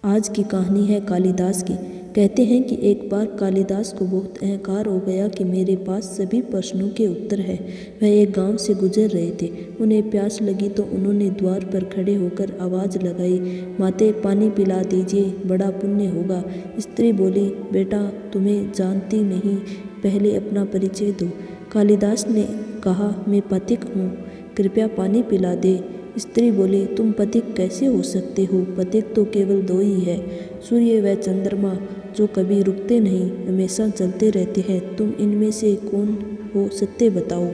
आज की कहानी है कालिदास की। कहते हैं कि एक बार कालिदास को बहुत अहंकार हो गया कि मेरे पास सभी प्रश्नों के उत्तर हैं। वह एक गांव से गुजर रहे थे। उन्हें प्यास लगी तो उन्होंने द्वार पर खड़े होकर आवाज़ लगाई, माते पानी पिला दीजिए, बड़ा पुण्य होगा। स्त्री बोली, बेटा तुम्हें जानती नहीं, पहले अपना परिचय दो। कालिदास ने कहा, मैं पथिक हूँ, कृपया पानी पिला दे। स्त्री बोली, तुम पथिक कैसे हो सकते हो? पथिक तो केवल दो ही है, सूर्य व चंद्रमा, जो कभी रुकते नहीं, हमेशा चलते रहते हैं। तुम इनमें से कौन हो, सत्य बताओ।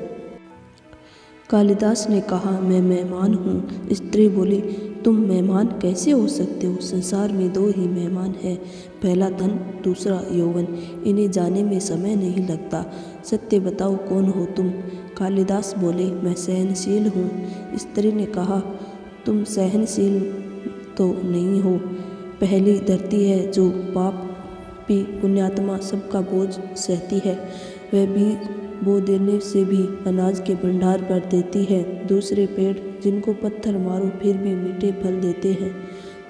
कालिदास ने कहा, मैं मेहमान हूँ। स्त्री बोली, तुम मेहमान कैसे हो सकते हो? संसार में दो ही मेहमान हैं, पहला धन, दूसरा यौवन। इन्हें जाने में समय नहीं लगता। सत्य बताओ, कौन हो तुम? कालिदास बोले, मैं सहनशील हूँ। स्त्री ने कहा, तुम सहनशील तो नहीं हो। पहली धरती है जो पापी पुण्यात्मा सबका बोझ सहती है, वह भी बो देने से भी अनाज के भंडार भर देती है। दूसरे पेड़ जिनको पत्थर मारो फिर भी मीठे फल देते हैं।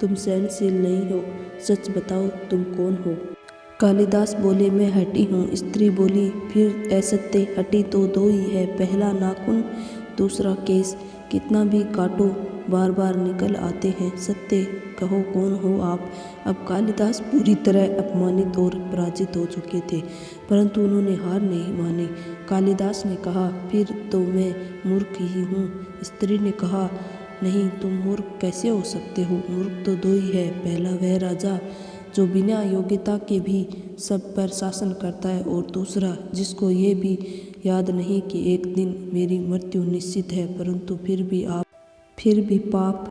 तुम सहनशील नहीं हो, सच बताओ तुम कौन हो। कालिदास बोले, मैं हठी हूँ। स्त्री बोली, फिर असत्य, हठी तो दो ही है, पहला नाखून, दूसरा केस, कितना भी काटो बार बार निकल आते हैं। सत्य कहो, कौन हो आप? अब कालिदास पूरी तरह अपमानित और पराजित हो चुके थे, परंतु उन्होंने हार नहीं मानी। कालिदास ने कहा, फिर तो मैं मूर्ख ही हूँ। स्त्री ने कहा, नहीं, तुम मूर्ख कैसे हो सकते हो? मूर्ख तो दो ही है, पहला वह राजा जो बिना योग्यता के भी सब पर शासन करता है, और दूसरा जिसको ये भी याद नहीं कि एक दिन मेरी मृत्यु निश्चित है, परंतु फिर भी पाप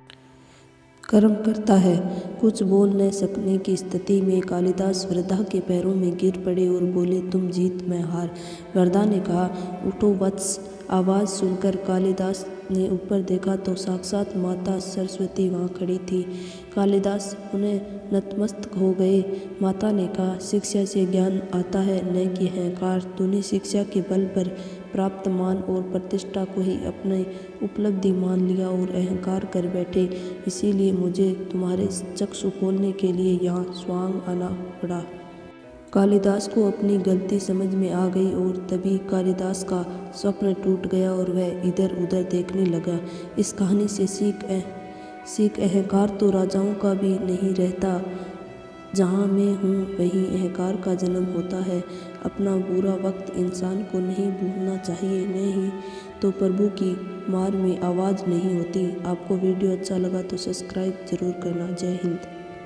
कर्म करता है। कुछ बोल न सकने की स्थिति में कालिदास वृद्धा के पैरों में गिर पड़े और बोले, तुम जीत मैं हार। वृद्धा ने कहा, उठो वत्स। आवाज़ सुनकर कालिदास ने ऊपर देखा तो साक्षात माता सरस्वती वहाँ खड़ी थी। कालिदास उन्हें नतमस्तक हो गए। माता ने कहा, शिक्षा से ज्ञान आता है, न कि अहंकार। तूने शिक्षा के बल पर प्राप्त मान और प्रतिष्ठा को ही अपनी उपलब्धि मान लिया और अहंकार कर बैठे, इसीलिए मुझे तुम्हारे चक्षु खोलने के लिए यहाँ स्वयं आना पड़ा। कालिदास को अपनी गलती समझ में आ गई और तभी कालिदास का स्वप्न टूट गया और वह इधर उधर देखने लगा। इस कहानी से सीख अहंकार तो राजाओं का भी नहीं रहता। जहाँ मैं हूँ वहीं अहंकार का जन्म होता है। अपना बुरा वक्त इंसान को नहीं भूलना चाहिए, नहीं तो प्रभु की मार में आवाज़ नहीं होती। आपको वीडियो अच्छा लगा तो सब्सक्राइब जरूर करना। जय हिंद।